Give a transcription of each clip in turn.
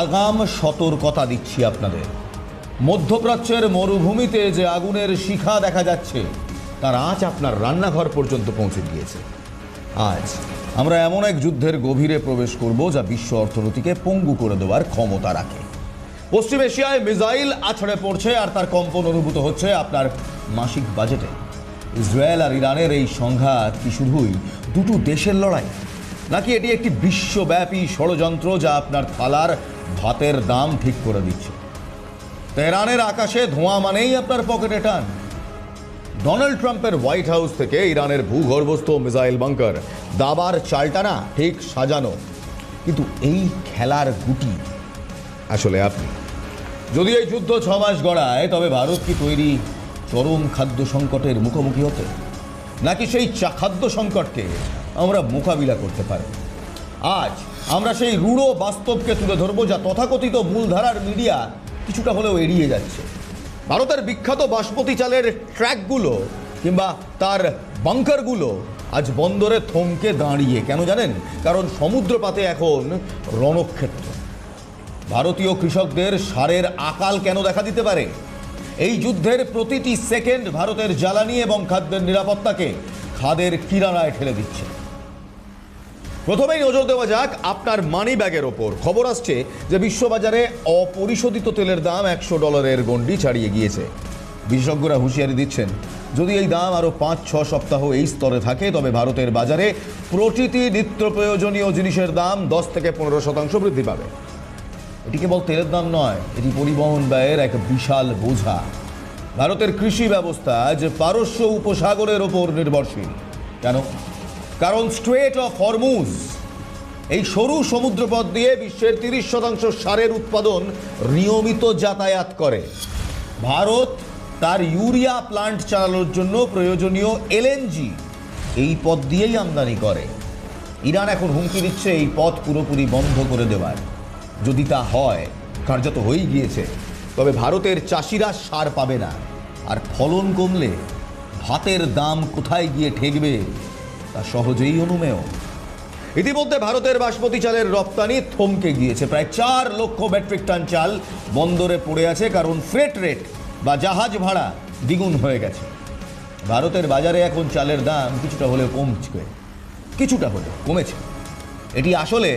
আগাম সতর্কতা দিচ্ছি আপনাদের। মধ্যপ্রাচ্যের মরুভূমিতে যে আগুনের শিখা দেখা যাচ্ছে তার আঁচ আপনার রান্নাঘর পর্যন্ত পৌঁছে গিয়েছে। আজ আমরা এমন এক যুদ্ধের গভীরে প্রবেশ করব যা বিশ্ব অর্থনীতিকে পঙ্গু করে দেওয়ার ক্ষমতা রাখে। পশ্চিম এশিয়ায় মিসাইল আছড়ে পড়ছে আর তার কম্পন অনুভূত হচ্ছে আপনার মাসিক বাজেটে। ইসরায়েল আর ইরানের এই সংঘাত কি শুধুই দুটো দেশের লড়াই, নাকি এটি একটি বিশ্বব্যাপী ষড়যন্ত্র যা আপনার থালার ভাতের দাম ঠিক করে দিচ্ছে? তেহরানের আকাশে ধোঁয়া মানেই আপনার পকেটে টান। ডোনাল্ড ট্রাম্পের হোয়াইট হাউস থেকে ইরানের ভূগর্ভস্থ মিসাইল বাংকার দাবার চালটানা ঠিক সাজানো, কিন্তু এই খেলার গুটি আসলে আপনি। যদি এই যুদ্ধ 6 মাস গড়ায়, তবে ভারত কি তৈরি চরম খাদ্য সংকটের মুখোমুখি হতে, নাকি সেই খাদ্য সংকটকে আমরা মোকাবিলা করতে পারি? আজ আমরা সেই রূঢ় বাস্তবকে তুলে ধরবো যা তথাকথিত মূলধারার মিডিয়া কিছুটা হলেও এড়িয়ে যাচ্ছে। ভারতের বিখ্যাত বাসমতি চালের ট্র্যাকগুলো কিংবা তার বাংকারগুলো আজ বন্দরে থমকে দাঁড়িয়ে। কেন জানেন? কারণ সমুদ্রপাতে এখন রণক্ষেত্র। ভারতীয় কৃষকদের সারের আকাল কেন দেখা দিতে পারে? এই যুদ্ধের প্রতিটি সেকেন্ড ভারতের জ্বালানি এবং খাদ্যের নিরাপত্তাকে খাদের কিনারায় ঠেলে দিচ্ছে। প্রথমেই নজর দেওয়া যাক আপনার মানি ব্যাগের ওপর। খবর আসছে যে বিশ্ববাজারে অপরিশোধিত তেলের দাম $100 গণ্ডি ছাড়িয়ে গিয়েছে। বিশেষজ্ঞরা হুঁশিয়ারি দিচ্ছেন, যদি এই দাম আরও 5-6 সপ্তাহ এই স্তরে থাকে, তবে ভারতের বাজারে প্রতিটি নিত্য প্রয়োজনীয় জিনিসের দাম 10 থেকে 15% বৃদ্ধি পাবে। এটি কেবল তেলের দাম নয়, এটি পরিবহন ব্যয়ের এক বিশাল বোঝা। ভারতের কৃষি ব্যবস্থা আজ পারস্য উপসাগরের ওপর নির্ভরশীল। কেন? কারণ স্ট্রেট অফ হরমুজ, এই সরু সমুদ্রপথ দিয়ে বিশ্বের 30% সারের উৎপাদন নিয়মিত যাতায়াত করে। ভারত তার ইউরিয়া প্লান্ট চালানোর জন্য প্রয়োজনীয় এলএনজি এই পথ দিয়েই আমদানি করে। ইরান এখন হুমকি দিচ্ছে এই পথ পুরোপুরি বন্ধ করে দেওয়ার। যদি তা হয়, কার্যত হয়েই গিয়েছে, তবে ভারতের চাষিরা সার পাবে না, আর ফলন কমলে ভাতের দাম কোথায় গিয়ে ঠেকবে তা সহজেই অনুমেয়। ইতিমধ্যে ভারতের বাসমতি চালের রপ্তানি থমকে গিয়েছে। প্রায় 4 লক্ষ মেট্রিক টন চাল বন্দরে পড়ে আছে, কারণ ফ্রেট রেট বা জাহাজ ভাড়া দ্বিগুণ হয়ে গেছে। ভারতের বাজারে এখন চালের দাম কিছুটা হলেও কমেছে। এটি আসলে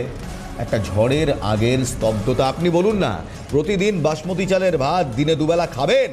একটা ঝড়ের আগের স্তব্ধতা। আপনি বলুন না, প্রতিদিন বাসমতি চালের ভাত দিনে দুবেলা খাবেন?